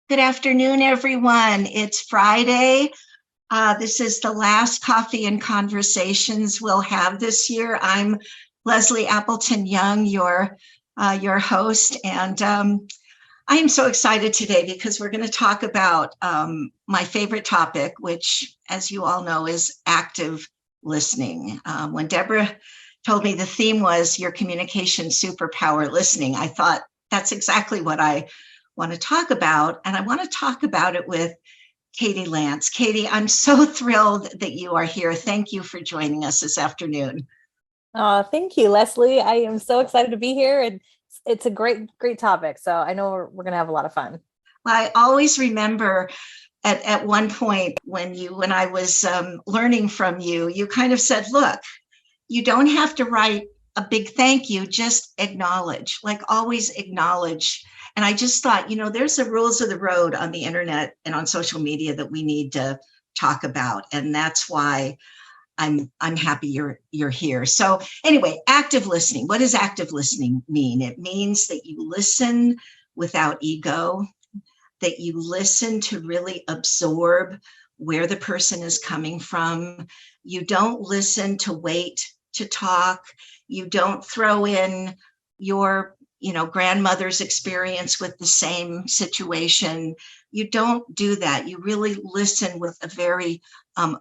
Good afternoon, everyone. It's Friday. This is the last Coffee and Conversations we'll have this year. I'm Leslie Appleton-Young, your host, and I am so excited today because we're going to talk about my favorite topic, which, as you all know, is active listening. When Deborah told me the theme was your communication superpower listening, I thought that's exactly what I want to talk about. And I want to talk about it with Katie Lance. Katie, I'm so thrilled that you are here. Thank you for joining us this afternoon. Thank you, Leslie. I am so excited to be here, and it's a great topic. So I know we're going to have a lot of fun. I always remember at one point when I was learning from you, you kind of said, look, you don't have to write a big thank you, just acknowledge, like always acknowledge. And I just thought, there's the rules of the road on the internet and on social media that we need to talk about. And that's why I'm happy you're here. So anyway, active listening. What does active listening mean? It means that you listen without ego, that you listen to really absorb where the person is coming from. You don't listen to wait to talk. You don't throw in your grandmother's experience with the same situation. You don't do that. You really listen with a very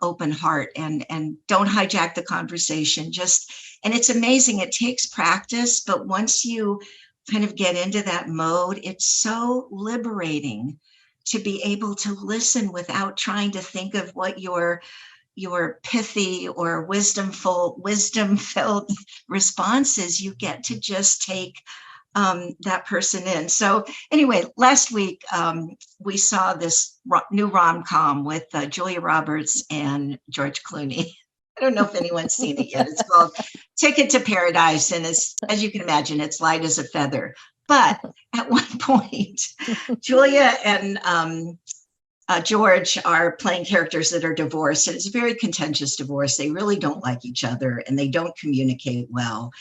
open heart and don't hijack the conversation. And it's amazing. It takes practice, but once you kind of get into that mode, it's so liberating to be able to listen without trying to think of what your pithy or wisdom-filled responses. You get to just take that person in. So anyway, last week we saw this new rom-com with Julia Roberts and George Clooney. I don't know if anyone's seen it yet. It's called Ticket to Paradise, and as you can imagine, it's light as a feather. But at one point, Julia and George are playing characters that are divorced, and it's a very contentious divorce. They really don't like each other, and they don't communicate well.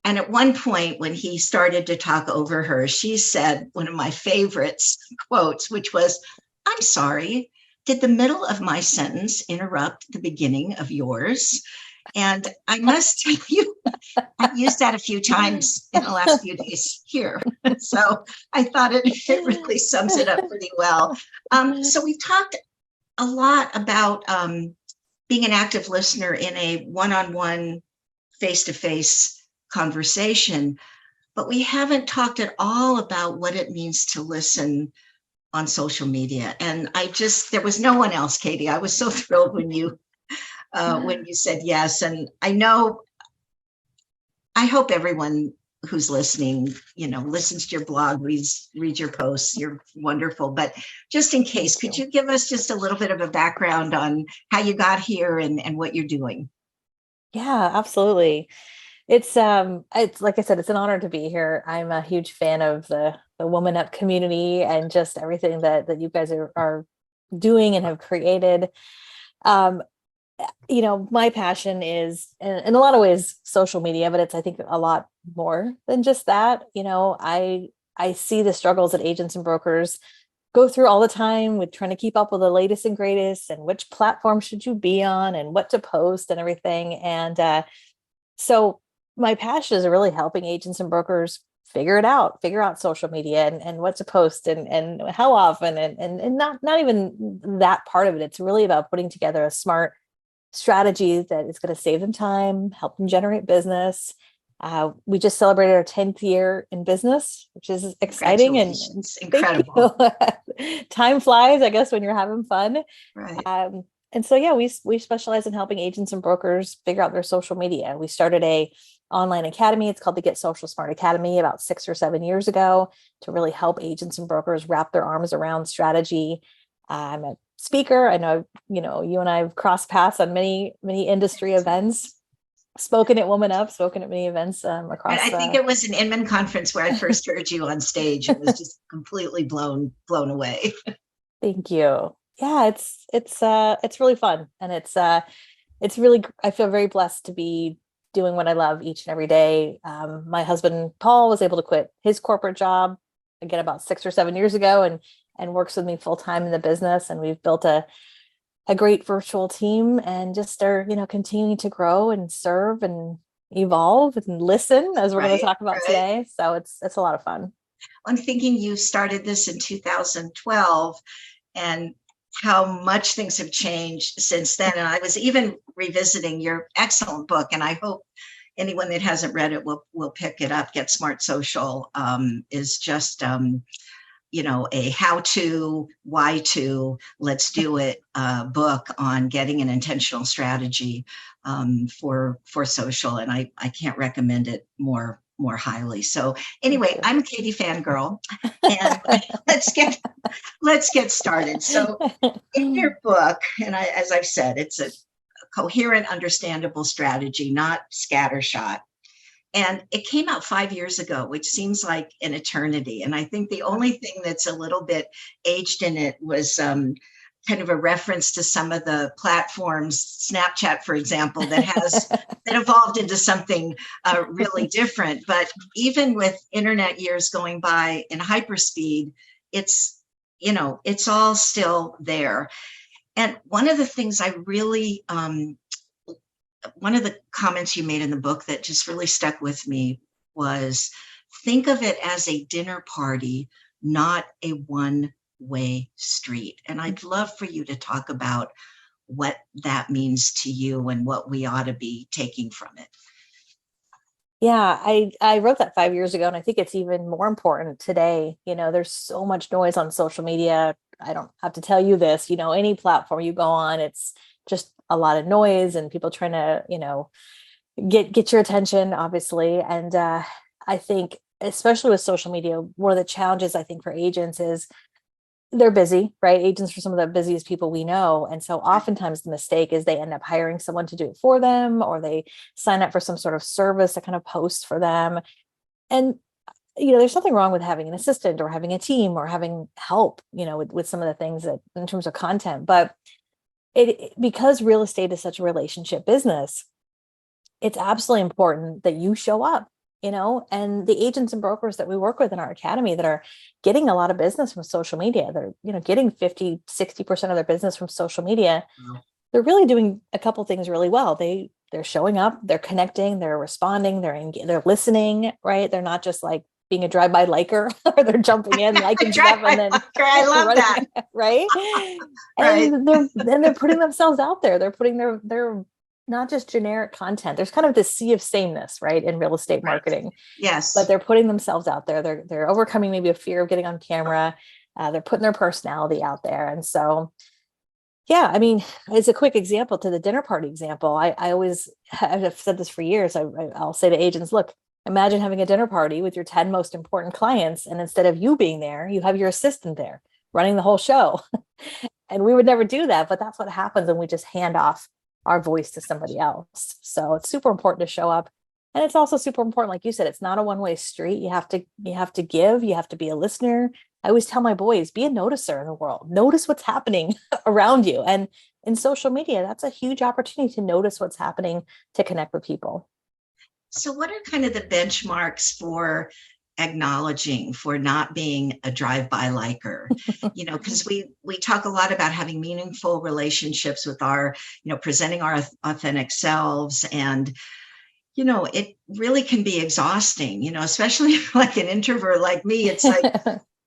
And at one point, when he started to talk over her, she said one of my favorite quotes, which was, "I'm sorry, did the middle of my sentence interrupt the beginning of yours?" And I must tell you, I've used that a few times in the last few days here. So I thought it really sums it up pretty well. So we've talked a lot about being an active listener in a one-on-one, face-to-face conversation, but we haven't talked at all about what it means to listen on social media. And there was no one else, Katie. I was so thrilled when you said yes. And I hope everyone who's listening, listens to your blog, reads your posts. You're wonderful. But just in case, could you give us just a little bit of a background on how you got here and what you're doing? Yeah, absolutely. It's like I said, it's an honor to be here. I'm a huge fan of the Woman Up community and just everything that you guys are doing and have created. My passion is in a lot of ways social media, but it's, I think, a lot more than just that. I see the struggles that agents and brokers go through all the time with trying to keep up with the latest and greatest and which platform should you be on and what to post and everything. And so my passion is really helping agents and brokers figure out social media and what to post and how often and not even that part of it. It's really about putting together a smart strategy that is going to save them time, help them generate business. We just celebrated our 10th year in business, which is exciting and incredible. Time flies, I guess, when you're having fun. Right. And so, yeah, we specialize in helping agents and brokers figure out their social media. We started a online academy. It's called the Get Social Smart Academy about 6 or 7 years ago to really help agents and brokers wrap their arms around strategy. I'm a speaker. I know, you and I have crossed paths on many industry events, spoken at Woman Up, spoken at many events across. I think it was an Inman conference where I first heard you on stage. It was just completely blown away. Thank you. Yeah, it's really fun, and it's really, I feel very blessed to be doing what I love each and every day. My husband, Paul, was able to quit his corporate job again about 6 or 7 years ago. And and works with me full time in the business. And we've built a great virtual team and just are, continuing to grow and serve and evolve and listen, as we're going to Right, talk about right. today. So it's a lot of fun. I'm thinking you started this in 2012 and how much things have changed since then. And I was even revisiting your excellent book, and I hope anyone that hasn't read it will pick it up. Get Smart Social is just a how-to, why-to, let's do it book on getting an intentional strategy for social, and I can't recommend it more highly. So anyway, I'm a Katie fangirl, and let's get started. So in your book, and as I've said, it's a coherent, understandable strategy, not scattershot. And it came out 5 years ago, which seems like an eternity. And I think the only thing that's a little bit aged in it was kind of a reference to some of the platforms, Snapchat, for example, that evolved into something really different. But even with internet years going by in hyperspeed, it's all still there. And one of the things one of the comments you made in the book that just really stuck with me was, think of it as a dinner party, not a one-way street. And I'd love for you to talk about what that means to you and what we ought to be taking from it. Yeah, I wrote that 5 years ago, and I think it's even more important today. There's so much noise on social media. I don't have to tell you this, any platform you go on, it's just a lot of noise and people trying to, get your attention, obviously. And I think, especially with social media, one of the challenges I think for agents is they're busy, right? Agents are some of the busiest people we know. And so oftentimes the mistake is they end up hiring someone to do it for them, or they sign up for some sort of service that kind of posts for them. And, there's nothing wrong with having an assistant or having a team or having help, with some of the things that in terms of content. But because real estate is such a relationship business, it's absolutely important that you show up, and the agents and brokers that we work with in our academy that are getting a lot of business from social media, they're, getting 50-60% of their business from social media. They're really doing a couple things really well. They're showing up, they're connecting, they're responding, they're listening, right? They're not just like being a drive-by liker, or they're jumping in, liking stuff, and then I love running, that. right? Right. And they're putting themselves out there. They're putting their not just generic content. There's kind of this sea of sameness, right, in real estate marketing. Yes. But they're putting themselves out there. They're overcoming maybe a fear of getting on camera. They're putting their personality out there. And so, yeah, I mean, as a quick example to the dinner party example, I always have said this for years. I'll say to agents, look, imagine having a dinner party with your 10 most important clients. And instead of you being there, you have your assistant there running the whole show. And we would never do that, but that's what happens when we just hand off our voice to somebody else. So it's super important to show up. And it's also super important, like you said, it's not a one-way street. You have to give, you have to be a listener. I always tell my boys, be a noticer in the world. Notice what's happening around you. And in social media, that's a huge opportunity to notice what's happening, to connect with people. So what are kind of the benchmarks for acknowledging, for not being a drive-by liker? Because we talk a lot about having meaningful relationships with our, presenting our authentic selves. And, it really can be exhausting, especially like an introvert like me. It's like,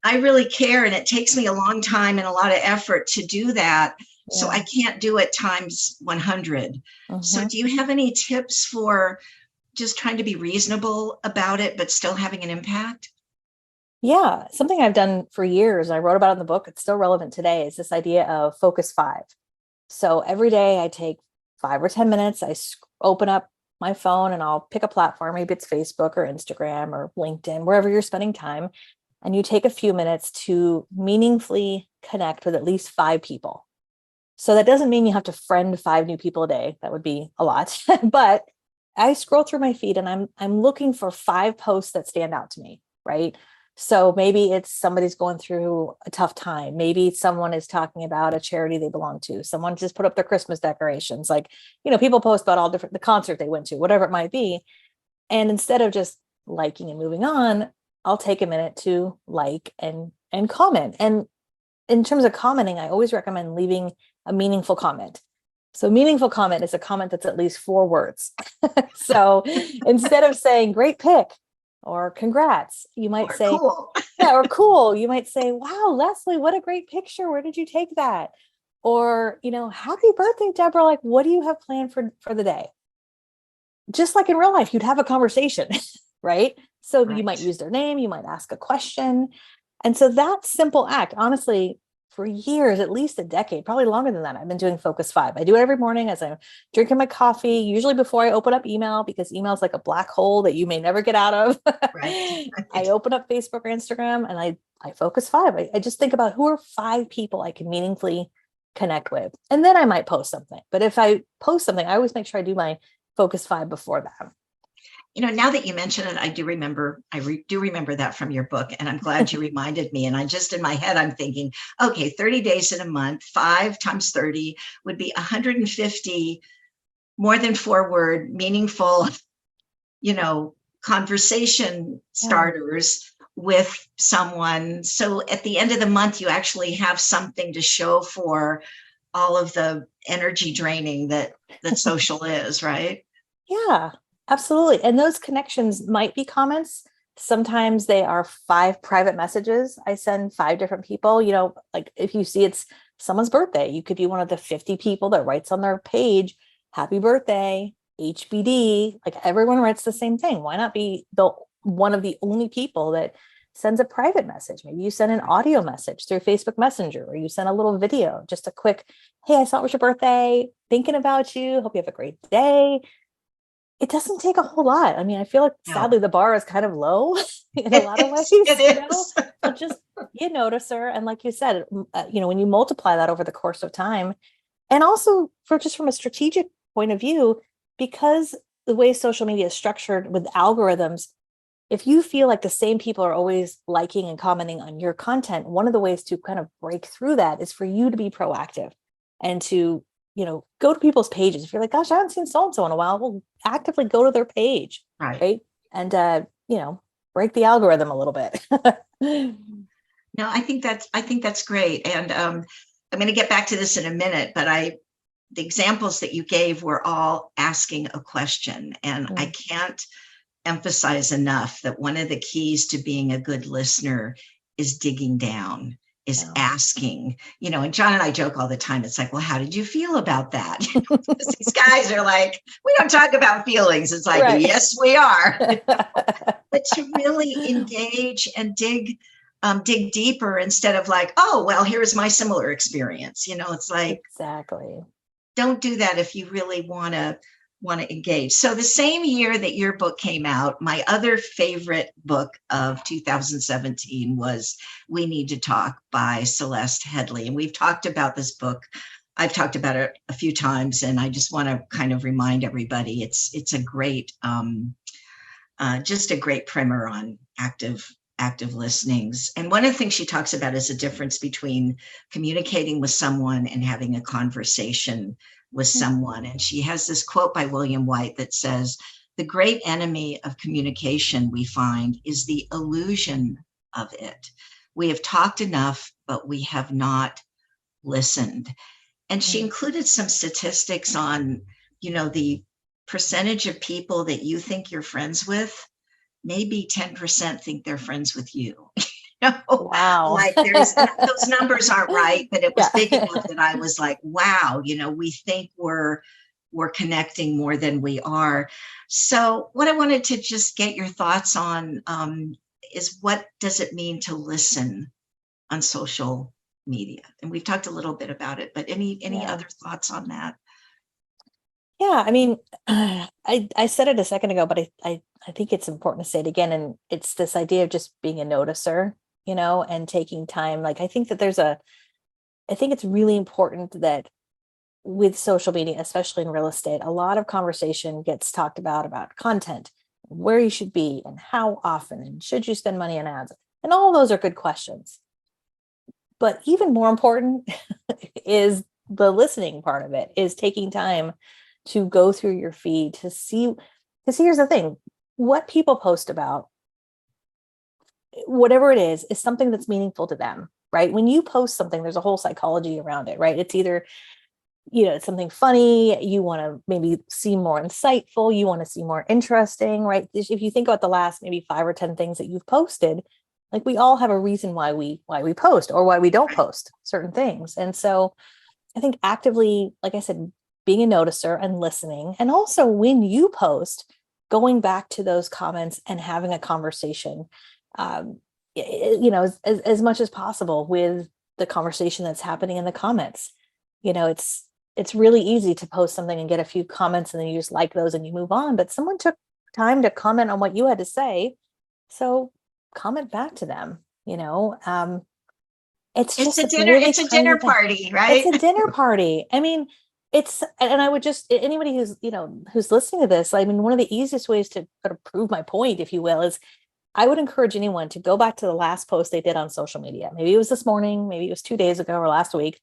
I really care, and it takes me a long time and a lot of effort to do that. Yeah. So I can't do it times 100. So do you have any tips for just trying to be reasonable about it, but still having an impact? Yeah. Something I've done for years, I wrote about it in the book, it's still relevant today, is this idea of focus 5. So every day I take 5 or 10 minutes, I open up my phone and I'll pick a platform, maybe it's Facebook or Instagram or LinkedIn, wherever you're spending time. And you take a few minutes to meaningfully connect with at least 5 people. So that doesn't mean you have to friend 5 new people a day. That would be a lot, but I scroll through my feed and I'm looking for 5 posts that stand out to me, right? So maybe it's somebody's going through a tough time. Maybe someone is talking about a charity they belong to. Someone just put up their Christmas decorations. Like, people post about all different, the concert they went to, whatever it might be. And instead of just liking and moving on, I'll take a minute to like and comment. And in terms of commenting, I always recommend leaving a meaningful comment. So meaningful comment is a comment that's at least 4 words. So instead of saying great pick or congrats, you might Or say, cool. yeah, or cool. You might say, wow, Leslie, what a great picture. Where did you take that? Or, happy birthday, Deborah. Like, what do you have planned for the day? Just like in real life, you'd have a conversation, right? So you might Right. use their name, you might ask a question. And so that simple act, honestly, for years, at least a decade, probably longer than that, I've been doing Focus 5. I do it every morning as I'm drinking my coffee, usually before I open up email, because email is like a black hole that you may never get out of. Right. I open up Facebook or Instagram and I Focus 5. I just think about who are 5 people I can meaningfully connect with. And then I might post something. But if I post something, I always make sure I do my Focus 5 before that. Now that you mention it, I do remember, do remember that from your book, and I'm glad you reminded me. And I just, in my head, I'm thinking, okay, 30 days in a month, 5 times 30 would be 150 more than 4-word, meaningful, conversation starters with someone. So at the end of the month, you actually have something to show for all of the energy draining that social is, right? Yeah, absolutely. And those connections might be comments. Sometimes they are 5 private messages I send 5 different people. Like if you see it's someone's birthday, you could be one of the 50 people that writes on their page, happy birthday, HBD. Like everyone writes the same thing. Why not be the one of the only people that sends a private message? Maybe you send an audio message through Facebook Messenger, or you send a little video, just a quick, hey, I saw it was your birthday, thinking about you, hope you have a great day. It doesn't take a whole lot. I mean, I feel like sadly No, the bar is kind of low in a lot of ways, it is. so just be a noticer. And like you said, when you multiply that over the course of time, and also from a strategic point of view, because the way social media is structured with algorithms, if you feel like the same people are always liking and commenting on your content, one of the ways to kind of break through that is for you to be proactive and to go to people's pages. If you're like, gosh, I haven't seen so-and-so in a while, well, actively go to their page. Right. And, break the algorithm a little bit. No, I think that's great. And I'm going to get back to this in a minute, but the examples that you gave were all asking a question. And I can't emphasize enough that one of the keys to being a good listener is digging down, is asking, and John and I joke all the time. It's like, well, how did you feel about that? These guys are like, we don't talk about feelings. It's like, right. Yes, we are. But to really engage and dig deeper instead of like, oh, well, here's my similar experience. It's like, exactly. Don't do that if you really want to engage. So the same year that your book came out, my other favorite book of 2017 was We Need to Talk by Celeste Headlee. And we've talked about this book. I've talked about it a few times, and I just want to kind of remind everybody it's a great, just a great primer on active listenings. And one of the things she talks about is the difference between communicating with someone and having a conversation with someone. And she has this quote by William White that says, the great enemy of communication, we find, is the illusion of it. We have talked enough, but we have not listened. And she included some statistics on, the percentage of people that you think you're friends with, maybe 10% think they're friends with you. Wow. Like those numbers aren't right, but it was big enough that I was like, wow, we think we're connecting more than we are. So what I wanted to just get your thoughts on is, what does it mean to listen on social media? And we've talked a little bit about it, but any other thoughts on that? Yeah, I mean, I said it a second ago, but I think it's important to say it again. And it's this idea of just being a noticer, and taking time. Like, I think it's really important that with social media, especially in real estate, a lot of conversation gets talked about content, where you should be and how often, and should you spend money on ads? And all those are good questions. But even more important is the listening part of it, is taking time to go through your feed to see, because here's the thing, what people post about, whatever it is something that's meaningful to them. right? When you post something, there's a whole psychology around it, right? It's either, it's something funny, you want to maybe seem more insightful, you want to seem more interesting, right? If you think about the last maybe 5 or 10 things that you've posted, like we all have a reason why we post or why we don't post certain things. And so I think actively, like I said, being a noticer and listening, and also when you post, going back to those comments and having a conversation, as much as possible with the conversation that's happening in the comments. It's really easy to post something and get a few comments and then you just like those and you move on, but someone took time to comment on what you had to say. So comment back to them, It's a dinner, it's a dinner party, right? It's a dinner party. I mean, and I would just, anybody who's listening to this, I mean, one of the easiest ways to sort of prove my point, if you will, is I would encourage anyone to go back to the last post they did on social media. Maybe it was this morning, maybe it was 2 days ago or last week.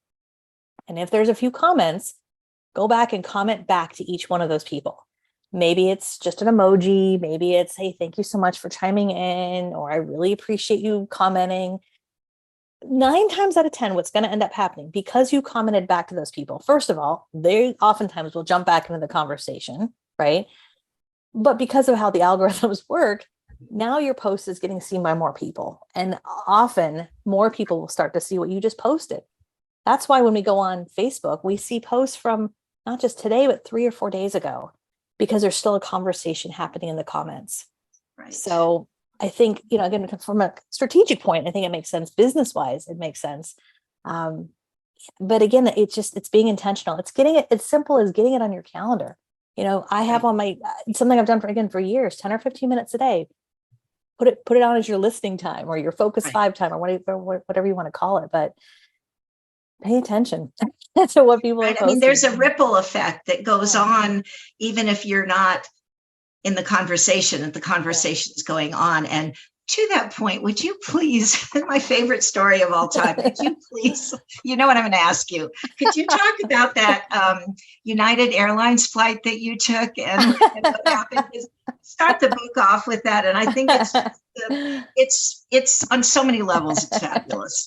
And if there's a few comments, go back and comment back to each one of those people. Maybe it's just an emoji. Maybe it's, hey, thank you so much for chiming in, or I really appreciate you commenting. 9 times out of 10, what's going to end up happening, because you commented back to those people, first of all, they oftentimes will jump back into the conversation, right? But because of how the algorithms work, now your post is getting seen by more people. And often more people will start to see what you just posted. That's why when we go on Facebook, we see posts from not just today, but 3 or 4 days ago, because there's still a conversation happening in the comments. Right. So I think, again, from a strategic point, I think it makes sense. Business-wise, it makes sense. But again, it's being intentional. It's getting it as simple as getting it on your calendar. I have on my, something I've done for years, 10 or 15 minutes a day. Put it on as your listening time or your focus 5 time or whatever you want to call it. But pay attention to what people are posting. I mean, there's a ripple effect that goes on, even if you're not in the conversation, that the conversation is going on. And to that point, would you please, my favorite story of all time, would you please, you know what I'm going to ask you, could you talk about that United Airlines flight that you took and what happened? Start the book off with that. And I think it's on so many levels, it's fabulous.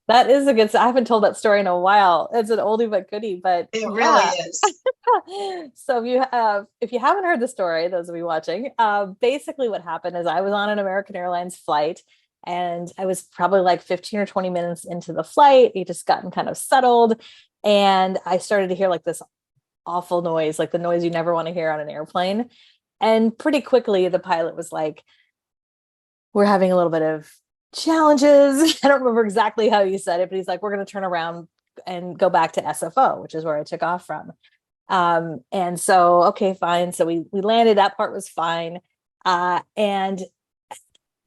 That is I haven't told that story in a while. It's an oldie but goodie, but it really is. So if you haven't heard the story, those of you watching, basically what happened is I was on an American Airlines flight and I was probably like 15 or 20 minutes into the flight. It just gotten kind of settled. And I started to hear like this awful noise, like the noise you never want to hear on an airplane. And pretty quickly, the pilot was like, we're having a little bit of challenges. I don't remember exactly how he said it, but he's like, we're going to turn around and go back to SFO, which is where I took off from. And so, okay, fine. So we landed, that part was fine. And,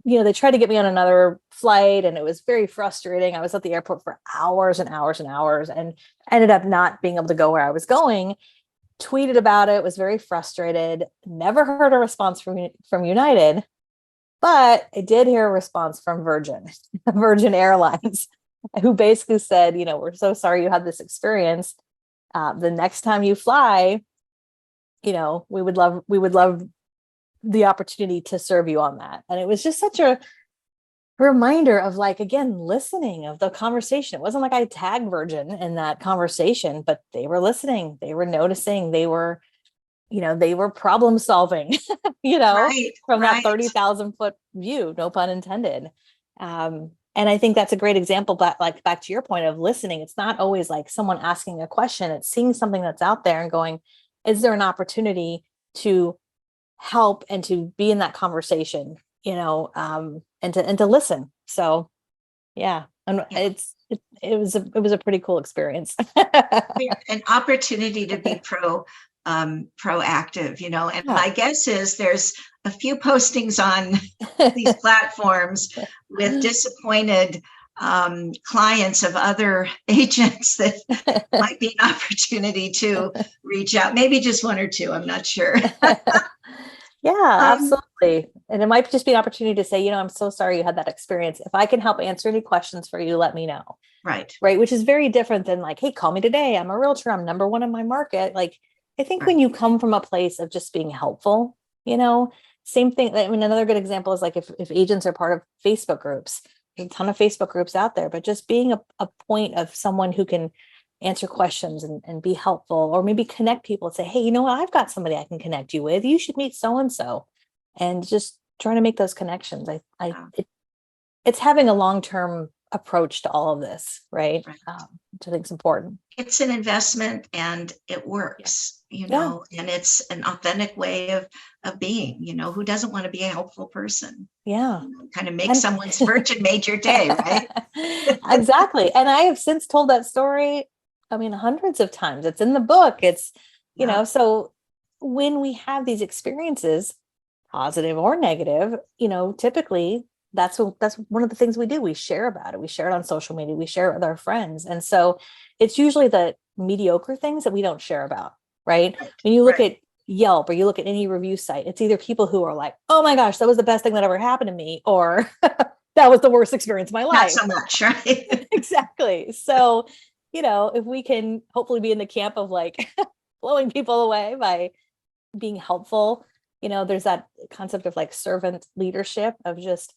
they tried to get me on another flight and it was very frustrating. I was at the airport for hours and hours and hours and ended up not being able to go where I was going. Tweeted about it, was very frustrated, never heard a response from United, but I did hear a response from Virgin Airlines, who basically said, we're so sorry you had this experience. The next time you fly, we would love the opportunity to serve you on that. And it was just such a reminder of, like, again, listening of the conversation. It wasn't like I tagged Virgin in that conversation, but they were listening, they were noticing, they were problem solving, from that 30,000 foot view, no pun intended. And I think that's a great example, but like back to your point of listening, it's not always like someone asking a question, it's seeing something that's out there and going, is there an opportunity to help and to be in that conversation, and to listen. So yeah, and it was a pretty cool experience. An opportunity to be proactive, and my guess is there's a few postings on these platforms with disappointed clients of other agents that might be an opportunity to reach out, maybe just 1 or 2, I'm not sure. Yeah, absolutely. And it might just be an opportunity to say, I'm so sorry you had that experience. If I can help answer any questions for you, let me know. Right. Which is very different than like, hey, call me today, I'm a realtor, I'm number 1 in my market. Like, I think when you come from a place of just being helpful, same thing. I mean, another good example is like if agents are part of Facebook groups, There's a ton of Facebook groups out there, but just being a point of someone who can answer questions and be helpful, or maybe connect people and say, hey, you know what, I've got somebody I can connect you with. You should meet so-and-so. And just trying to make those connections. It's having a long-term approach to all of this, right? Right. Which I think is important. It's an investment and it works, and it's an authentic way of being, who doesn't want to be a helpful person? Yeah. Kind of make someone's virgin made your day, right? Exactly. And I have since told that story, I mean, hundreds of times. It's in the book. It's, so when we have these experiences, positive or negative, typically that's one of the things we do. We share about it. We share it on social media. We share it with our friends. And so it's usually the mediocre things that we don't share about, right? When you look at Yelp or you look at any review site, it's either people who are like, oh my gosh, that was the best thing that ever happened to me, or that was the worst experience of my life. Not so much, right? Exactly. So, if we can hopefully be in the camp of like blowing people away by being helpful, there's that concept of like servant leadership of just,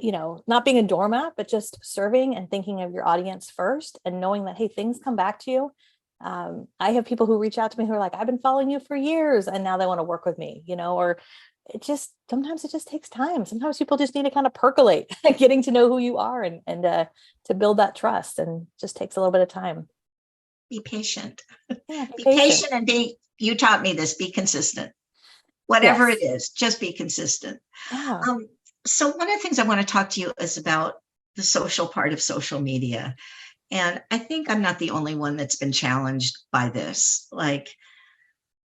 not being a doormat, but just serving and thinking of your audience first and knowing that, hey, things come back to you. I have people who reach out to me who are like, I've been following you for years and now they want to work with me, or sometimes it just takes time. Sometimes people just need to kind of percolate, getting to know who you are and to build that trust, and just takes a little bit of time. Be patient. Yeah, be patient and you taught me this, be consistent. Whatever it is, just be consistent. Yeah. So one of the things I want to talk to you is about the social part of social media. And I think I'm not the only one that's been challenged by this, like,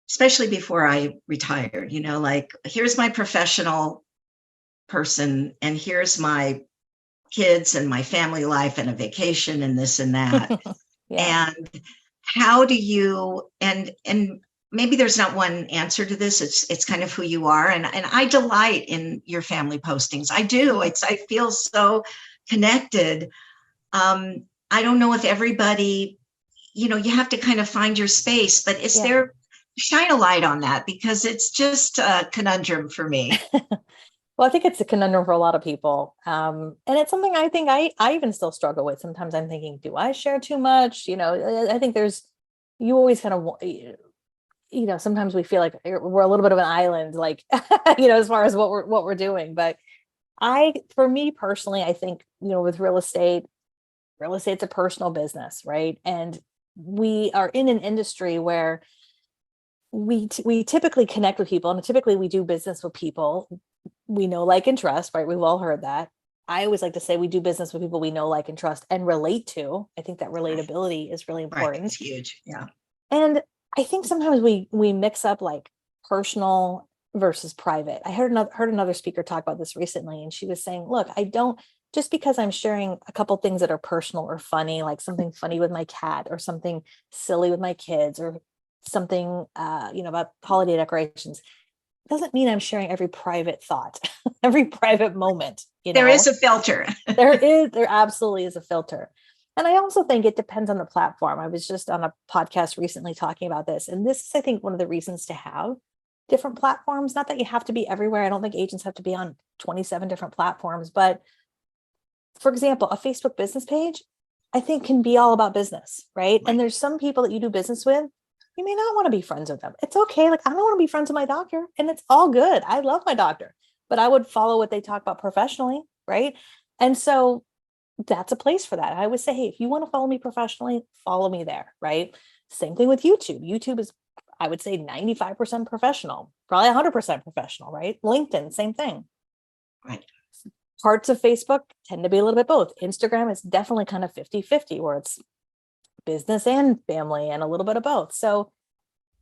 especially before I retired, like, here's my professional person and here's my kids and my family life and a vacation and this and that. And how do you, and maybe there's not one answer to this. It's kind of who you are. And I delight in your family postings. I do. I feel so connected. I don't know if everybody, you have to kind of find your space, but is there, shine a light on that, because it's just a conundrum for me. Well, I think it's a conundrum for a lot of people. And it's something I think I even still struggle with. Sometimes I'm thinking, do I share too much? I think you always kind of, sometimes we feel like we're a little bit of an island, like, as far as what we're doing. But for me personally, I think, with real estate's a personal business, right? And we are in an industry where we typically connect with people, and typically we do business with people we know, like, and trust, right? We've all heard that. I always like to say we do business with people we know, like, and trust and relate to. I think that relatability is really important. Right. It's huge. Yeah. And I think sometimes we mix up like personal versus private. I heard another speaker talk about this recently, and she was saying, look, I don't, just because I'm sharing a couple things that are personal or funny, like something funny with my cat or something silly with my kids or something, about holiday decorations, doesn't mean I'm sharing every private thought, every private moment. There is a filter. There absolutely is a filter. And I also think it depends on the platform. I was just on a podcast recently talking about this. And this is, I think, one of the reasons to have different platforms. Not that you have to be everywhere. I don't think agents have to be on 27 different platforms. But for example, a Facebook business page, I think, can be all about business, right? And there's some people that you do business with, you may not want to be friends with them. It's okay. Like, I don't want to be friends with my doctor, and it's all good. I love my doctor, but I would follow what they talk about professionally, right? And so that's a place for that. I would say, hey, if you want to follow me professionally, follow me there, right? Same thing with YouTube. YouTube is, I would say, 95% professional, probably 100% professional, right? LinkedIn, same thing. Right. Parts of Facebook tend to be a little bit both. Instagram is definitely kind of 50-50, where it's business and family and a little bit of both. So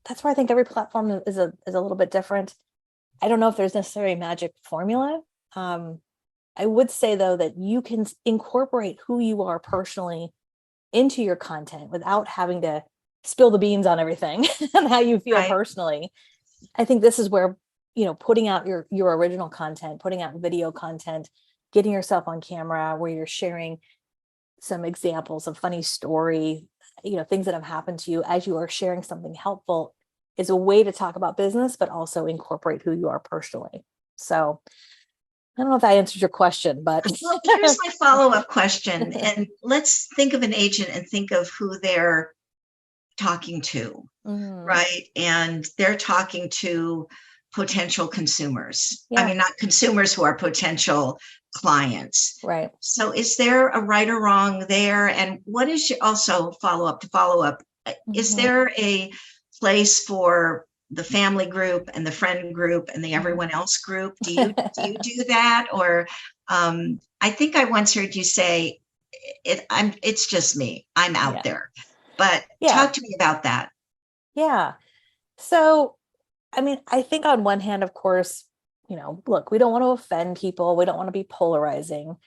that's where I think every platform is a little bit different. I don't know if there's necessarily a magic formula. I would say, though, that you can incorporate who you are personally into your content without having to spill the beans on everything and how you feel personally. I think this is where, putting out your original content, putting out video content, getting yourself on camera where you're sharing some examples of funny story, things that have happened to you as you are sharing something helpful, is a way to talk about business, but also incorporate who you are personally. So I don't know if that answers your question, but Well, here's my follow-up question. And let's think of an agent and think of who they're talking to, Mhm. right? And they're talking to potential consumers. I Yeah, mean, not consumers who are potential clients. right. So is there a right or wrong there? And what is your, also follow up, is Mhm. there a place for the family group and the friend group and the everyone else group? Do you do that? Or I think I once heard you say it's just me. I'm out Yeah. there. But Yeah. talk to me about that. Yeah. So, I mean, I think on one hand, of course, look, we don't want to offend people. We don't want to be polarizing.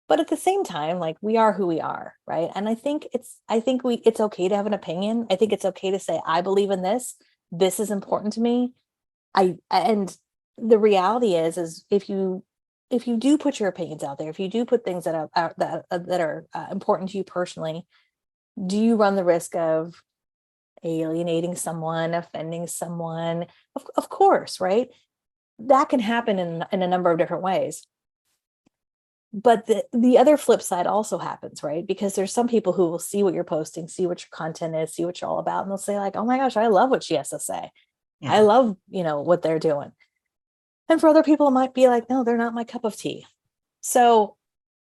But at the same time, like we are who we are, right? And it's okay to have an opinion. I think it's okay to say, I believe in this. This is important to me. And the reality is if you do put your opinions out there, if you do put things that are important to you personally, do you run the risk of alienating someone, offending someone? Of course, right? That can happen in a number of different ways. But the other flip side also happens, right? Because there's some people who will see what you're posting, see what your content is, see what you're all about, and they'll say like, oh my gosh, I love what she has to say. I Yeah. love, what they're doing. And for other people, it might be like, no, they're not my cup of tea. So,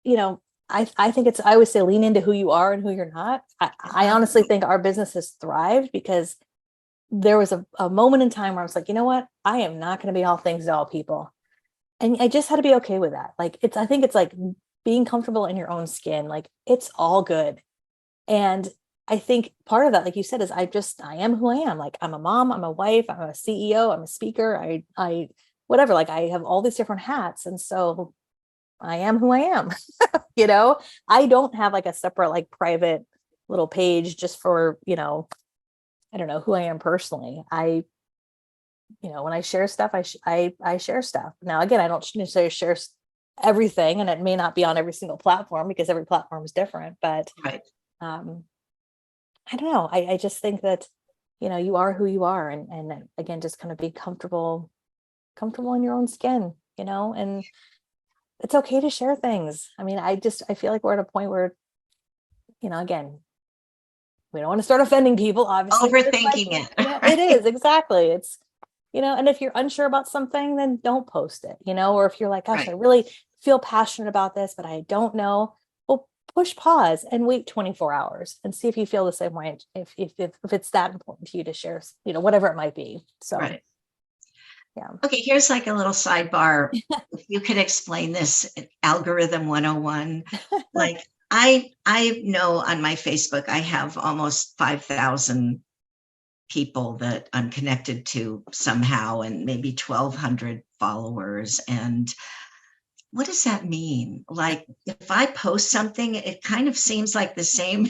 you know, I think I always say lean into who you are and who you're not. I honestly think our business has thrived because there was a moment in time where I was like, you know what? I am not going to be all things to all people. And I just had to be okay with that. Like I think it's like being comfortable in your own skin. Like it's all good. And I think part of that, like you said, is I am who I am. Like I'm a mom, I'm a wife, I'm a CEO, I'm a speaker, I whatever, like I have all these different hats. And so I am who I am. you know, I don't have like a separate, like private little page just for, I don't know who I am personally. When I share stuff, I share stuff. Now, again, I don't necessarily share everything, and it may not be on every single platform because every platform is different. But Right. um, I don't know. I just think that you are who you are, and again, just kind of be comfortable in your own skin, and it's okay to share things. I mean, I feel like we're at a point where again, we don't want to start offending people, obviously, but it's like, Overthinking it. it is Right. exactly. It's and if you're unsure about something, then don't post it, or if you're like, gosh, I Right. really feel passionate about this, but I don't know. Well, push pause and wait 24 hours and see if you feel the same way. If it's that important to you to share, whatever it might be. So, Right. yeah. Okay, here's like a little sidebar. If you could explain this algorithm 101, like I know on my Facebook I have almost 5,000 people that I'm connected to somehow and maybe 1,200 followers. And what does that mean? Like if I post something, it kind of seems like the same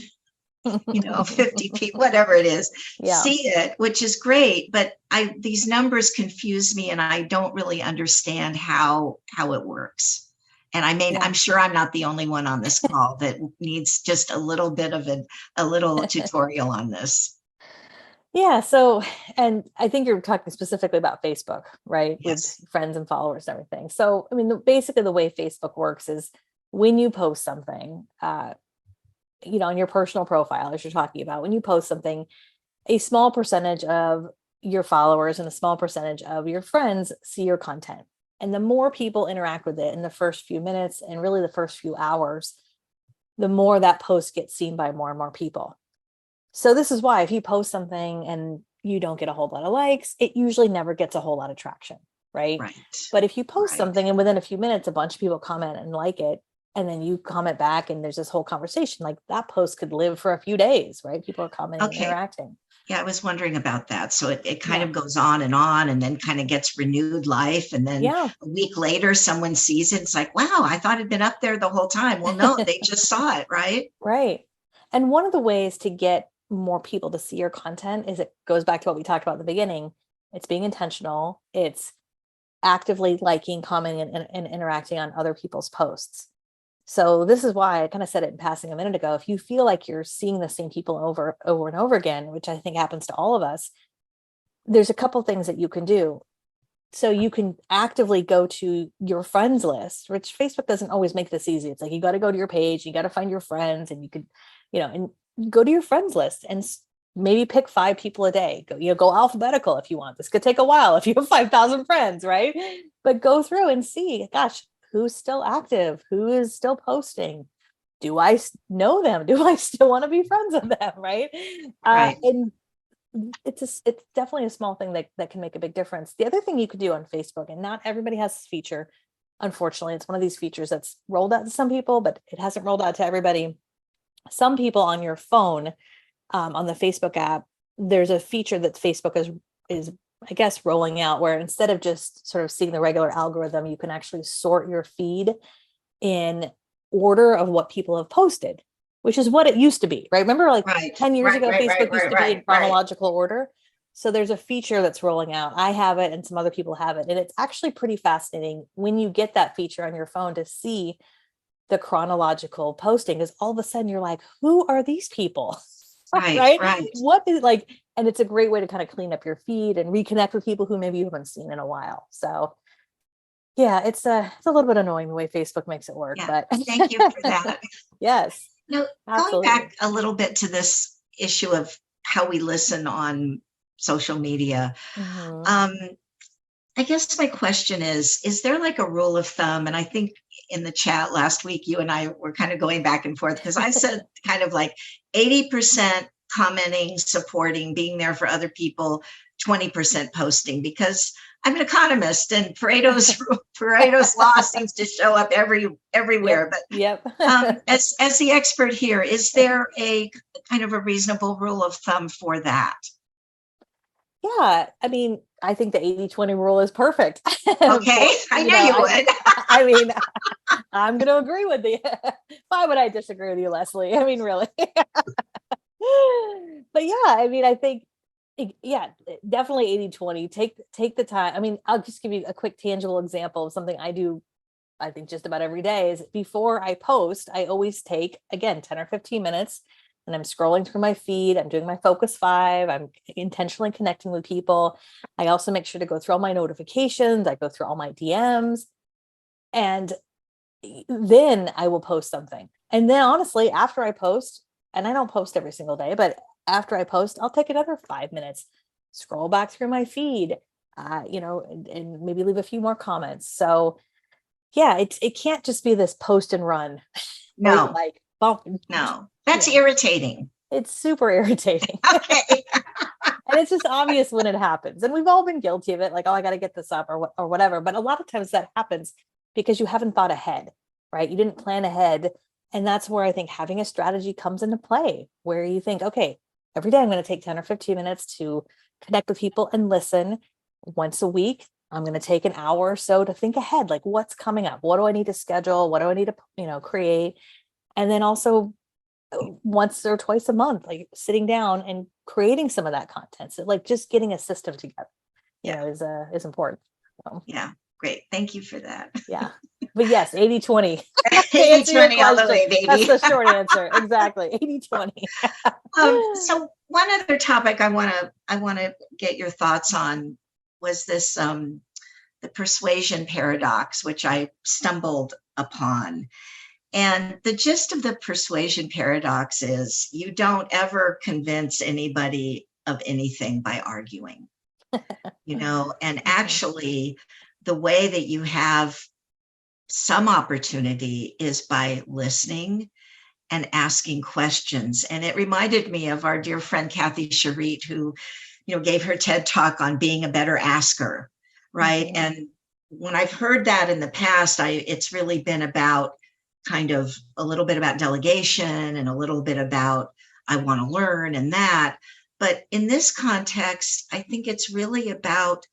50 people, whatever it is, Yeah. see it, which is great. But these numbers confuse me and I don't really understand how it works. And Yeah. I'm sure I'm not the only one on this call that needs just a little bit of a little tutorial on this. Yeah. So, and I think you're talking specifically about Facebook, right? With Yes. friends and followers and everything. So, I mean, basically the way Facebook works is when you post something, on your personal profile, as you're talking about, when you post something, a small percentage of your followers and a small percentage of your friends see your content. And the more people interact with it in the first few minutes and really the first few hours, the more that post gets seen by more and more people. So this is why if you post something and you don't get a whole lot of likes, it usually never gets a whole lot of traction, right? Right. But if you post Right. something and within a few minutes, a bunch of people comment and like it, and then you comment back and there's this whole conversation, like that post could live for a few days, right? People are commenting and Okay. interacting. Yeah, I was wondering about that. So it kind Yeah. of goes on and then kind of gets renewed life. And then Yeah. a week later, someone sees it. It's like, wow, I thought it'd been up there the whole time. Well, no, they just saw it, right? Right. And one of the ways to get more people to see your content is it goes back to what we talked about at the beginning. It's being intentional. It's actively liking, commenting, and interacting on other people's posts. So this is why I kind of said it in passing a minute ago. If you feel like you're seeing the same people over and over again, which I think happens to all of us, there's a couple things that you can do. So you can actively go to your friends list, which Facebook doesn't always make this easy. It's like, you got to go to your page, you got to find your friends, and you could, and go to your friends list and maybe pick 5 people a day. Go alphabetical if you want. This could take a while if you have 5,000 friends, right? But go through and see, gosh, who's still active? Who is still posting? Do I know them? Do I still want to be friends with them? Right. Right. And it's definitely a small thing that can make a big difference. The other thing you could do on Facebook, and not everybody has this feature, unfortunately, it's one of these features that's rolled out to some people, but it hasn't rolled out to everybody. Some people on your phone, on the Facebook app, there's a feature that Facebook is I guess rolling out, where instead of just sort of seeing the regular algorithm, you can actually sort your feed in order of what people have posted, which is what it used to be, right? Remember, like Right. 10 years ago, Facebook used to be in Right. chronological order. So there's a feature that's rolling out. I have it and some other people have it. And it's actually pretty fascinating when you get that feature on your phone to see the chronological posting, because all of a sudden you're like, who are these people? Right. Right? What is, like, and it's a great way to kind of clean up your feed and reconnect with people who maybe you haven't seen in a while. So yeah, it's a little bit annoying the way Facebook makes it work, Yeah. but Thank you for that. yes, Now, going absolutely. back a little bit to this issue of how we listen on social media, Mhm. I guess my question is there like a rule of thumb? And I think in the chat last week, you and I were kind of going back and forth, because I said kind of like 80% commenting, supporting, being there for other people, 20% posting, because I'm an economist and Pareto's law seems to show up everywhere. Yep. But as the expert here, is there a kind of a reasonable rule of thumb for that? Yeah, I mean, I think the 80-20 rule is perfect. Okay, I knew you would. I mean, I'm going to agree with you. Why would I disagree with you, Leslie? I mean, really. But yeah, I mean, I think, yeah, definitely 80-20. Take the time. I mean, I'll just give you a quick tangible example of something I do, I think just about every day. Is before I post, I always take, again, 10 or 15 minutes, and I'm scrolling through my feed. I'm doing my focus 5. I'm intentionally connecting with people. I also make sure to go through all my notifications. I go through all my DMs, and then I will post something. And then honestly, after I post, and I don't post every single day, but after I post, I'll take another 5 minutes, scroll back through my feed, and maybe leave a few more comments. So yeah, it can't just be this post and run. Where No, like, bump, no, that's irritating. it's super irritating. Okay. And it's just obvious when it happens. And we've all been guilty of it, like, oh, I got to get this up or whatever. But a lot of times that happens because you haven't thought ahead, right? You didn't plan ahead. And that's where I think having a strategy comes into play, where you think, okay, every day I'm going to take 10 or 15 minutes to connect with people and listen. Once a week, I'm going to take an hour or so to think ahead, like, what's coming up? What do I need to schedule? What do I need to, create? And then also once or twice a month, like sitting down and creating some of that content. So like just getting a system together, is important. So, Yeah. Great. Thank you for that. yeah. But yes, 80-20. 80-20 all the way, baby. That's the short answer. Exactly. 80-20. So one other topic I want to get your thoughts on was this, the persuasion paradox, which I stumbled upon. And the gist of the persuasion paradox is you don't ever convince anybody of anything by arguing, and actually the way that you have some opportunity is by listening and asking questions. And it reminded me of our dear friend, Kathy Charit, who, gave her TED talk on being a better asker, right? Mm-hmm. And when I've heard that in the past, it's really been about kind of a little bit about delegation and a little bit about I want to learn and that. But in this context, I think it's really about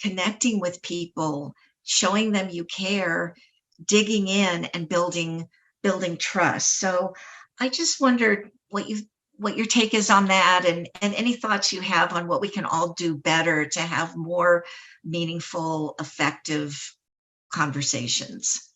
connecting with people, showing them you care, digging in and building trust. So I just wondered what your take is on that, and any thoughts you have on what we can all do better to have more meaningful, effective conversations.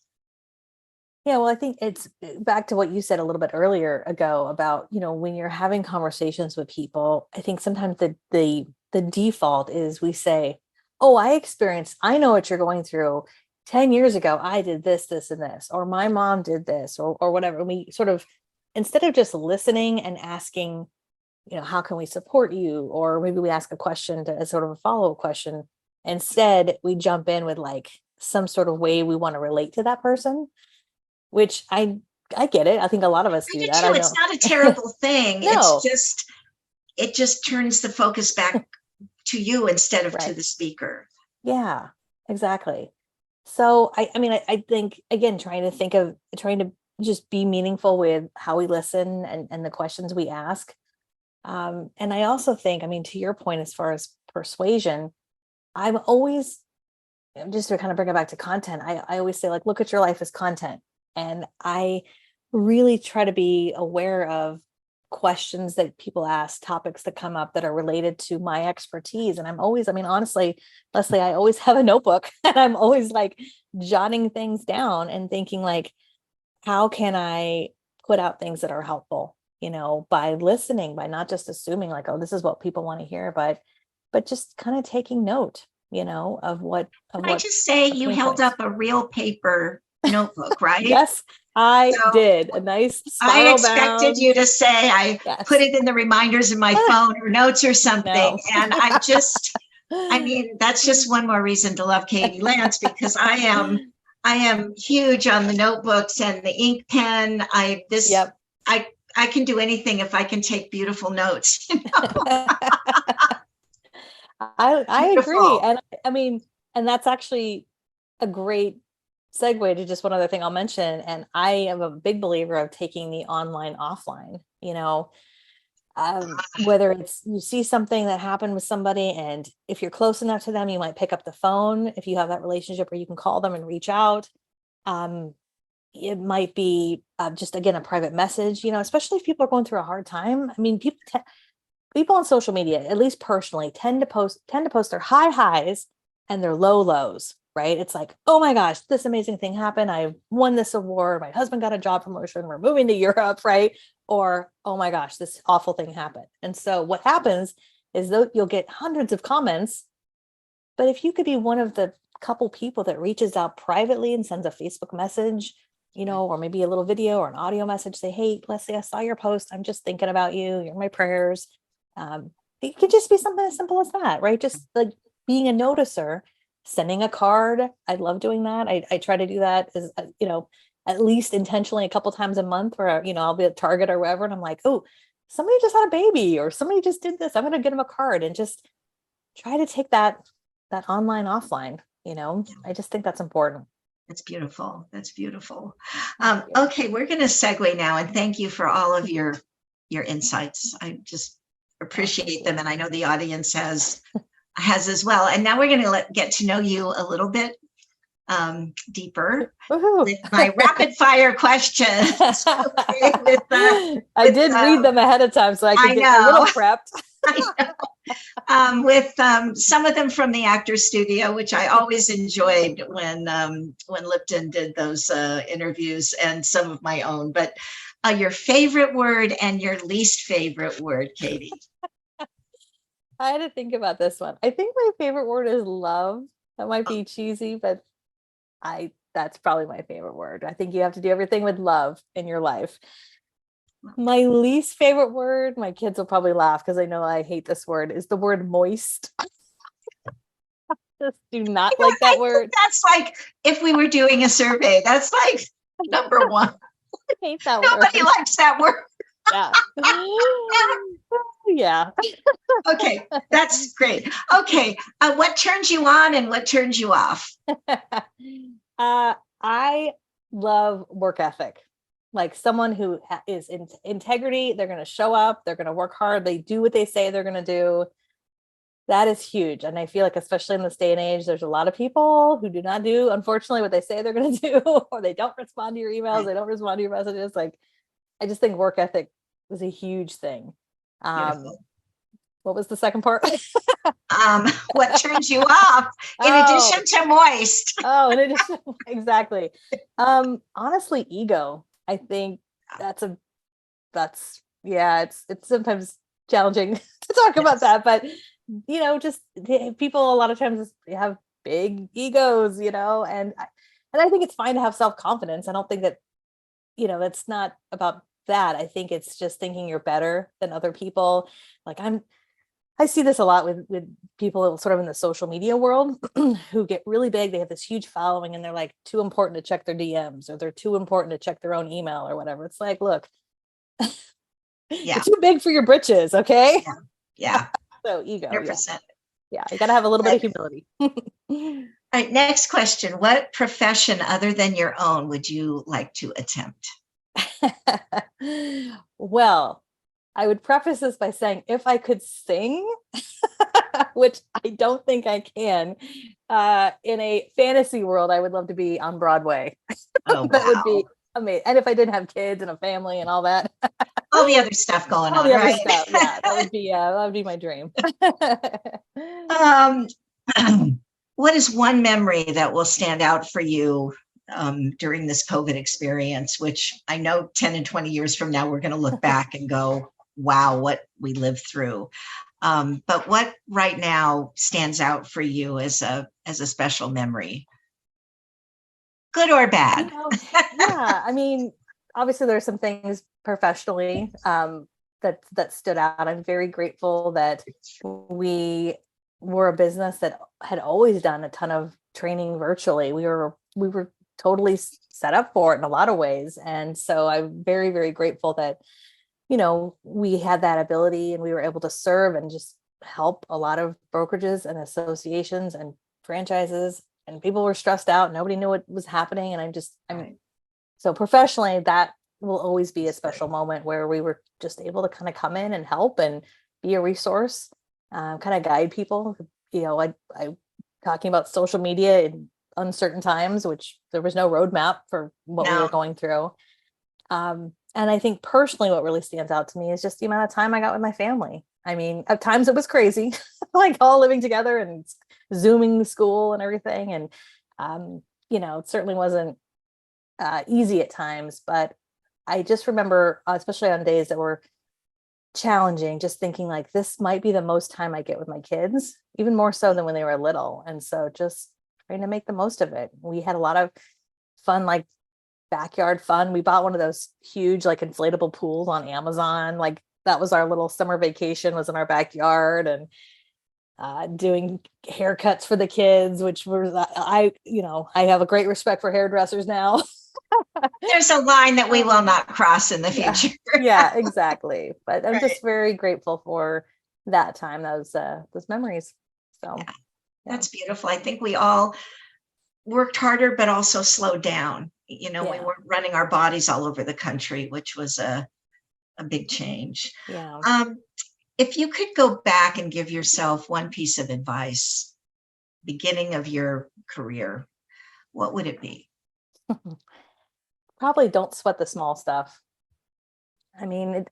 Yeah, well, I think it's back to what you said a little bit earlier ago about, when you're having conversations with people, I think sometimes the default is we say, oh, I know what you're going through. 10 years ago, I did this, this, and this, or my mom did this, or whatever. And we sort of, instead of just listening and asking, how can we support you? Or maybe we ask a question as sort of a follow-up question. Instead, we jump in with like some sort of way we want to relate to that person, which I get it. I think a lot of us I do do that. too. I It's know. not a terrible thing. No, It just turns the focus back to you instead of to right. the speaker. Yeah, exactly. So I mean, I think again, trying to just be meaningful with how we listen and the questions we ask. And I also think, I mean, to your point, as far as persuasion, I'm always, just to kind of bring it back to content, I always say, like, look at your life as content. And I really try to be aware of questions that people ask, topics that come up that are related to my expertise. And I mean, honestly, Leslie, I always have a notebook and I'm always like jotting things down and thinking like, how can I put out things that are helpful, by listening, by not just assuming like, oh, this is what people want to hear, but just kind of taking note, of what Can I just say are you pain held points. up a real paper notebook, right? Yes, I So did. A nice I spiral expected bound. you to say I put Yes. it in the reminders in my phone or notes or something. No. And I mean, that's just one more reason to love Katie Lance because I am huge on the notebooks and the ink pen. Yep. I can do anything if I can take beautiful notes. I agree. Beautiful. And I mean, and that's actually a great segue to just one other thing I'll mention. And I am a big believer of taking the online offline, whether it's you see something that happened with somebody, and if you're close enough to them, you might pick up the phone if you have that relationship where you can call them and reach out. Um, it might be just again a private message, especially if people are going through a hard time. I mean, people on social media, at least personally, tend to post their high highs and their low lows, right? It's like, oh my gosh, this amazing thing happened. I won this award. My husband got a job promotion. We're moving to Europe, right? Or, oh my gosh, this awful thing happened. And so what happens is that you'll get hundreds of comments, but if you could be one of the couple people that reaches out privately and sends a Facebook message, or maybe a little video or an audio message, say, hey, Leslie, I saw your post. I'm just thinking about you. You're my prayers. It could just be something as simple as that, right? Just like being a noticer, sending a card. I love doing that. I try to do that as, at least intentionally a couple times a month where, I'll be at Target or wherever. And I'm like, oh, somebody just had a baby or somebody just did this. I'm going to get them a card and just try to take that online offline. I just think that's important. That's beautiful. That's beautiful. Okay, we're going to segue now, and thank you for all of your insights. I just appreciate them, and I know the audience has as well. And now we're going to get to know you a little bit deeper with my rapid fire questions. Okay, I did read them ahead of time, so I could get a little prepped. With some of them from the Actors Studio, which I always enjoyed when Lipton did those interviews, and some of my own. But your favorite word and your least favorite word, Katie? I had to think about this one. I think my favorite word is love. That might be cheesy, but that's probably my favorite word. I think you have to do everything with love in your life. My least favorite word, my kids will probably laugh because I know I hate this word, is the word moist. Just do not like that word. That's like, if we were doing a survey, that's like number one. I hate that word. Nobody likes that word. Yeah. Yeah. Okay, that's great. Okay, what turns you on and what turns you off? I love work ethic. Like someone who is in integrity, they're going to show up, they're going to work hard, they do what they say they're going to do. That is huge. And I feel like, especially in this day and age, there's a lot of people who do not do, unfortunately, what they say they're going to do, or they don't respond to your emails, right. They don't respond to your messages. Like, I just think work ethic is a huge thing. What was the second part? What turns you off in addition to moist? In addition, exactly. Honestly, ego. I think it's sometimes challenging to talk about that, but just people a lot of times have big egos, and I think it's fine to have self-confidence. I don't think that, that's not about that. I think it's just thinking you're better than other people. Like I see this a lot with people sort of in the social media world who get really big. They have this huge following and they're like too important to check their DMs, or they're too important to check their own email or whatever. It's like, look, Yeah. you're too big for your britches. Okay. Yeah. So ego. 100%. Yeah. You got to have a little bit of humility. All right. Next question. What profession other than your own would you like to attempt? Well, I would preface this by saying if I could sing, which I don't think I can, in a fantasy world, I would love to be on Broadway. Oh, That would be wow. amazing. And if I didn't have kids and a family and all that, All the other stuff going all on, the other right? stuff, yeah, that would be my dream. Um, what is one memory that will stand out for you during this COVID experience, which I know 10 and 20 years from now, we're going to look back and go, wow, what we lived through. But what right now stands out for you as a special memory? Good or bad? Yeah, I mean, obviously there's some things professionally that stood out. I'm very grateful that we were a business that had always done a ton of training virtually. We were totally set up for it in a lot of ways. And so I'm very, very grateful that, we had that ability and we were able to serve and just help a lot of brokerages and associations and franchises, and people were stressed out. Nobody knew what was happening. And so professionally, that will always be a special moment where we were just able to kind of come in and help and be a resource, kind of guide people. I talking about social media in uncertain times, which there was no roadmap for what we were going through. And I think personally, what really stands out to me is just the amount of time I got with my family. I mean, at times it was crazy, like all living together and Zooming school and everything. And, it certainly wasn't easy at times, but I just remember, especially on days that were challenging, just thinking like, this might be the most time I get with my kids, even more so than when they were little. And so just trying to make the most of it. We had a lot of fun, like backyard fun. We bought one of those huge, like inflatable pools on Amazon. Like that was our little summer vacation, was in our backyard, and doing haircuts for the kids, which was, I have a great respect for hairdressers now. There's a line that we will not cross in the future. Yeah, exactly. But I'm just very grateful for that time, those memories. So That's beautiful. I think we all worked harder, but also slowed down. We were running our bodies all over the country, which was a big change. Yeah. If you could go back and give yourself one piece of advice, beginning of your career, what would it be? Probably don't sweat the small stuff. I mean,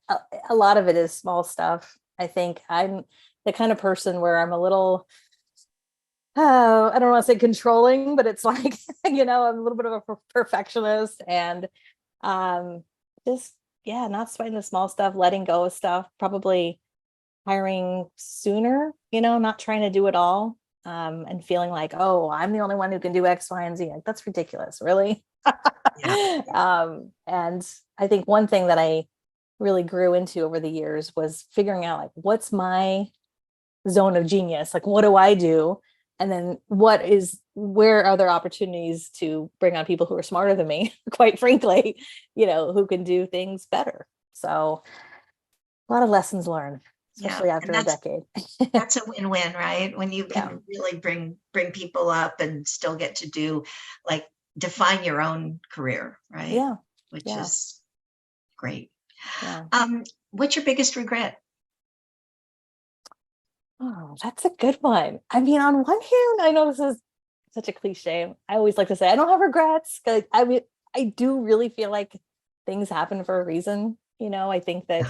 a lot of it is small stuff. I think I'm the kind of person where I'm a little, I don't want to say controlling, but it's like, I'm a little bit of a perfectionist, and just, not sweating the small stuff, letting go of stuff, probably hiring sooner, not trying to do it all, and feeling like, oh, I'm the only one who can do X, Y, and Z. Like, that's ridiculous, really. And I think one thing that I really grew into over the years was figuring out, like, what's my zone of genius? Like, what do I do? And then where are there opportunities to bring on people who are smarter than me, quite frankly, who can do things better. So a lot of lessons learned, especially after a decade. That's a win-win, right? When you can really bring people up and still get to do, like, define your own career, right? Yeah. Which is great. Yeah. What's your biggest regret? Oh, that's a good one. I mean, on one hand, I know this is such a cliche. I always like to say I don't have regrets, because I do really feel like things happen for a reason. I think that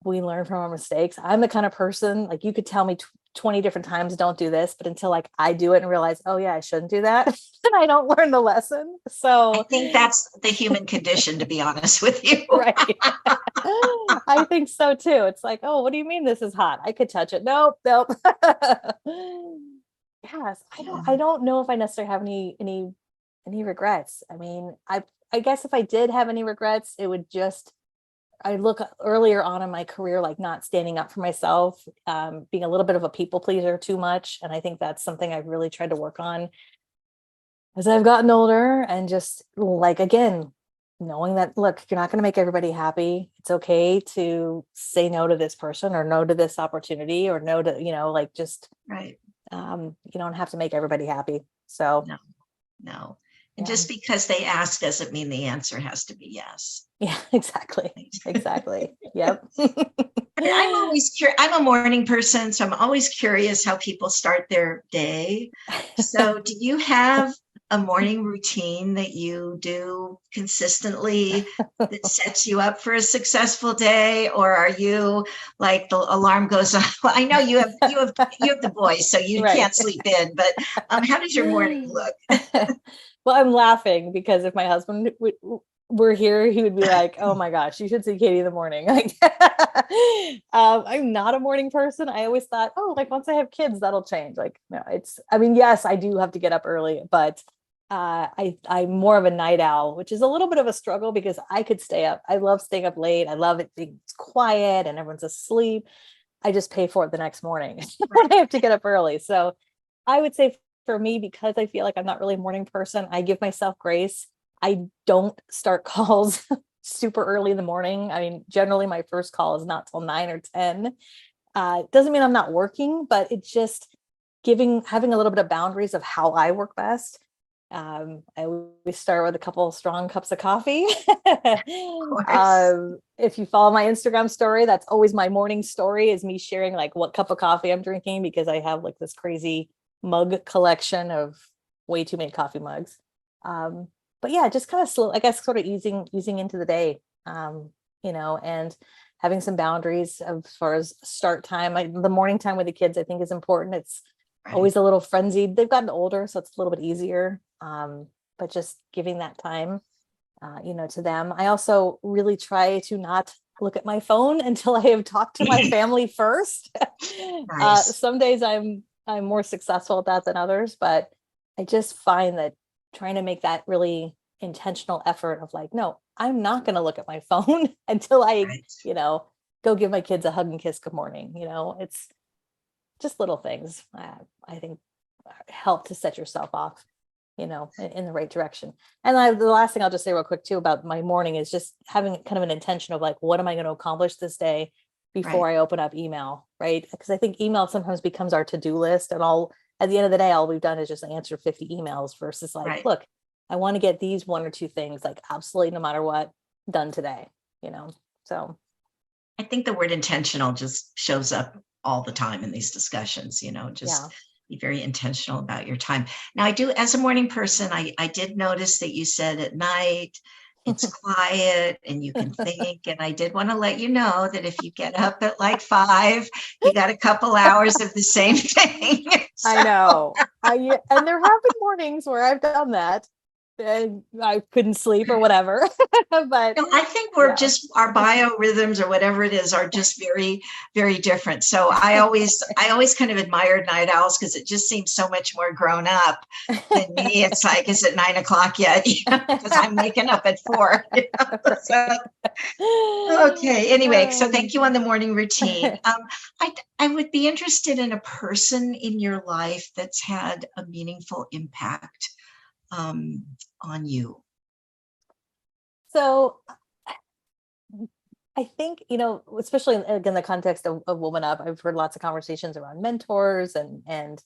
we learn from our mistakes. I'm the kind of person, like, you could tell me 20 different times, don't do this, but until like I do it and realize, oh yeah, I shouldn't do that, and I don't learn the lesson. So I think that's the human condition, to be honest with you. Right. I think so too. It's like, oh, what do you mean this is hot? I could touch it. Nope, nope. Yes, I don't know if I necessarily have any regrets. I mean, I guess if I did have any regrets, it would just I look earlier on in my career, like not standing up for myself, being a little bit of a people pleaser too much. And I think that's something I've really tried to work on as I've gotten older, and just like, again, knowing that, look, you're not going to make everybody happy. It's okay to say no to this person, or no to this opportunity, or no to, like, just, Right. you don't have to make everybody happy. So, No, no. And yeah. just because they ask doesn't mean the answer has to be yes. Yeah, exactly. Exactly. Yep. And I'm always curious. I'm a morning person, so I'm always curious how people start their day. So, do you have a morning routine that you do consistently that sets you up for a successful day, or are you like the alarm goes off? Well, I know you have the boys, so you Right. can't sleep in. But how does your morning look? Well, I'm laughing because if my husband were here, he would be like, "Oh my gosh, you should see Katie in the morning." Like, I'm not a morning person. I always thought, oh, like once I have kids, that'll change. Like, no, I mean, yes, I do have to get up early, but I'm more of a night owl, which is a little bit of a struggle because I could stay up. I love staying up late. I love it being quiet and everyone's asleep. I just pay for it the next morning when I have to get up early. So I would say for me, because I feel like I'm not really a morning person, I give myself grace. I don't start calls super early in the morning. I mean, generally my first call is not till 9 or 10. Doesn't mean I'm not working, but it's just having a little bit of boundaries of how I work best. I always start with a couple of strong cups of coffee. Of course. If you follow my Instagram story, that's always my morning story, is me sharing like what cup of coffee I'm drinking, because I have like this crazy mug collection of way too many coffee mugs. But yeah, just kind of slow, I guess, sort of easing into the day, and having some boundaries as far as start time. The morning time with the kids, I think, is important. It's Right. always a little frenzied. They've gotten older, so it's a little bit easier. But just giving that time, to them. I also really try to not look at my phone until I have talked to my family first. Nice. Some days I'm more successful at that than others, but I just find that trying to make that really intentional effort of like, no, I'm not going to look at my phone until I, Right. go give my kids a hug and kiss good morning. It's just little things, I think, help to set yourself off, in the right direction. And the last thing I'll just say real quick too about my morning is just having kind of an intention of like, what am I going to accomplish this day before Right. I open up email, right? Because I think email sometimes becomes our to-do list, and at the end of the day, all we've done is just answer 50 emails versus like, Right. look, I want to get these one or two things, like, absolutely no matter what, done today, so. I think the word intentional just shows up all the time in these discussions, just Yeah. be very intentional about your time. Now, I do, as a morning person, I did notice that you said at night it's quiet and you can think. And I did want to let you know that if you get up at like 5, you got a couple hours of the same thing. I So, know. And there have been mornings where I've done that and I couldn't sleep or whatever. But I think we're yeah. just, our biorhythms or whatever it is are just very, very different. So I always kind of admired night owls because it just seems so much more grown up than me. It's like, is it 9 o'clock yet? Because I'm waking up at 4. So, okay. Anyway, so thank you on the morning routine. I would be interested in a person in your life that's had a meaningful impact on you. So I think, especially in the context of Woman Up, I've heard lots of conversations around mentors and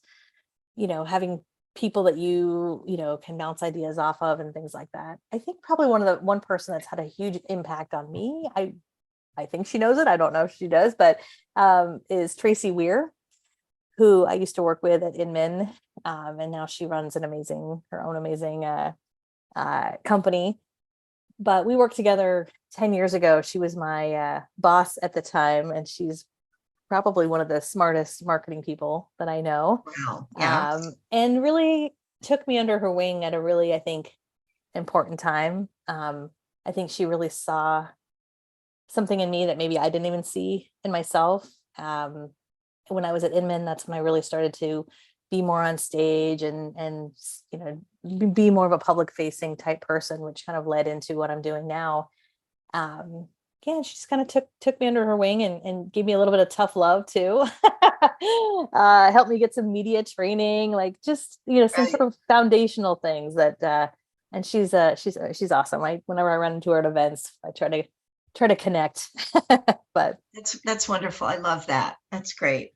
having people that you can bounce ideas off of and things like that. I think probably one person that's had a huge impact on me, I think she knows it. I don't know if she does, but is Tracy Weir, who I used to work with at Inman. And now she runs her own amazing company. But we worked together 10 years ago. She was my boss at the time, and she's probably one of the smartest marketing people that I know. Wow. Yeah. And really took me under her wing at a really, I think, important time. I think she really saw something in me that maybe I didn't even see in myself. When I was at Inman, that's when I really started to be more on stage and be more of a public facing type person, which kind of led into what I'm doing now. Yeah, she just kind of took me under her wing and gave me a little bit of tough love too. Helped me get some media training, like just, some sort of foundational things that, and she's awesome. Whenever I run into her at events, I try to connect, but that's wonderful. I love that. That's great.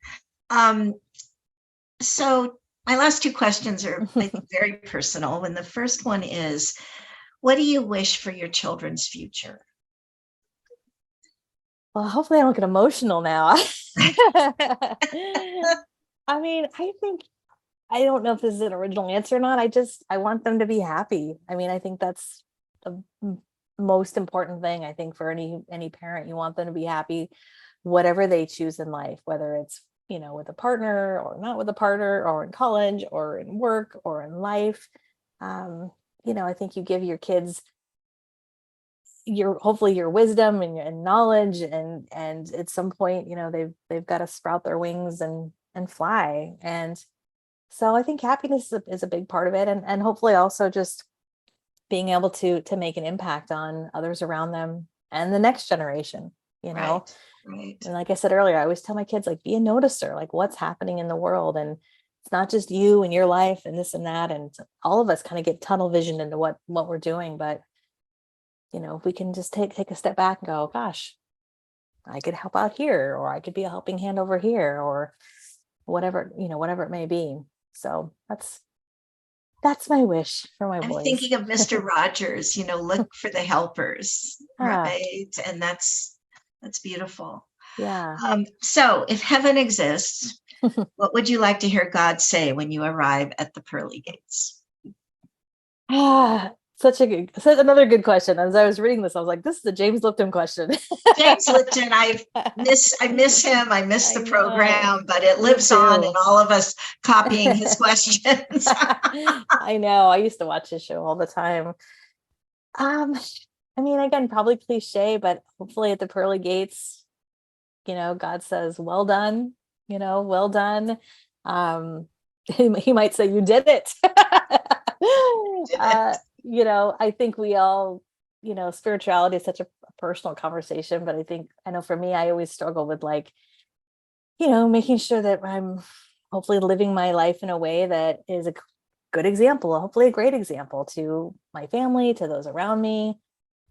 So my last two questions are, I think, very personal. And the first one is, what do you wish for your children's future? Well, hopefully I don't get emotional now. I mean, I don't know if this is an original answer or not. I want them to be happy. I mean, I think that's the most important thing. I think for any parent, you want them to be happy, whatever they choose in life, whether it's, with a partner or not with a partner, or in college or in work or in life. I think you give your kids hopefully your wisdom and knowledge, and at some point, they've got to sprout their wings and fly. And so I think happiness is a big part of it, and hopefully also just being able to make an impact on others around them and the next generation. Right. And like I said earlier, I always tell my kids, like, be a noticer, like what's happening in the world, and it's not just you and your life and this and that, and all of us kind of get tunnel vision into what we're doing. But if we can just take a step back and go, gosh, I could help out here, or I could be a helping hand over here, or whatever it may be. So that's my wish for my boys. I'm thinking of Mr. Rogers, look for the helpers, right? And that's beautiful. Yeah. So if heaven exists, what would you like to hear God say when you arrive at the pearly gates? Such another good question. As I was reading this, I was like, this is a James Lipton question. James Lipton, I miss him. I miss the program, but it lives on in all of us copying his questions. I know. I used to watch his show all the time. I mean, again, probably cliche, but hopefully at the pearly gates, God says, well done, well done. He might say, you did it. I think we all, spirituality is such a personal conversation, but I know for me, I always struggle with making sure that I'm hopefully living my life in a way that is a good example, hopefully a great example to my family, to those around me.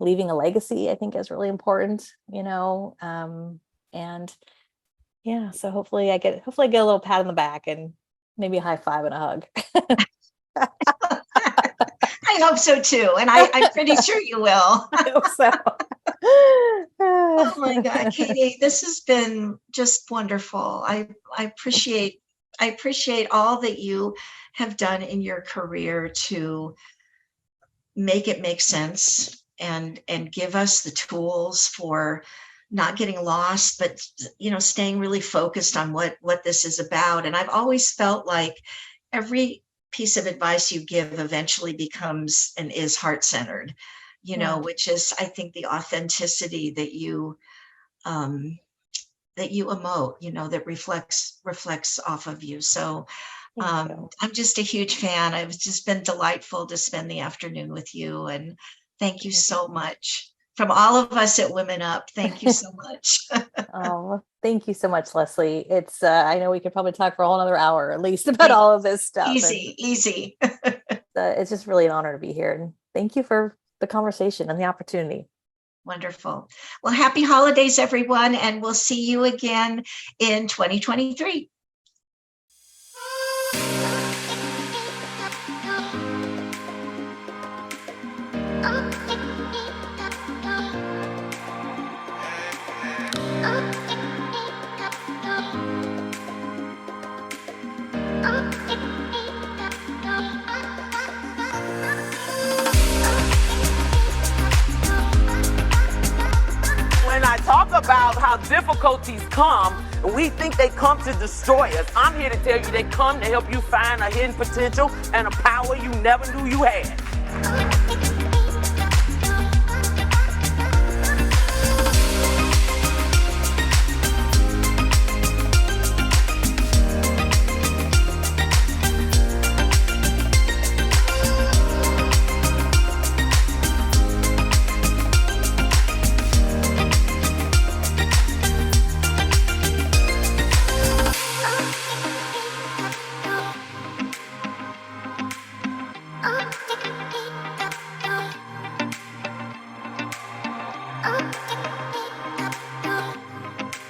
Leaving a legacy, I think, is really important, and yeah, so hopefully I get a little pat on the back and maybe a high five and a hug. I hope so too, and I'm pretty sure you will. I hope so. Oh my God, Katie, this has been just wonderful. I appreciate all that you have done in your career to make it make sense and give us the tools for not getting lost, but staying really focused on what this is about. And I've always felt like every piece of advice you give eventually becomes and is heart-centered, which is, I think, the authenticity that you emote, that reflects off of you. So I'm just a huge fan. It's just been delightful to spend the afternoon with you, and thank you so much. From all of us at Women Up, thank you so much. Oh, thank you so much, Leslie. It's I know we could probably talk for a whole another hour at least about all of this stuff. Easy. It's just really an honor to be here. And thank you for the conversation and the opportunity. Wonderful. Well, happy holidays, everyone, and we'll see you again in 2023. Talk about how difficulties come, and we think they come to destroy us. I'm here to tell you they come to help you find a hidden potential and a power you never knew you had.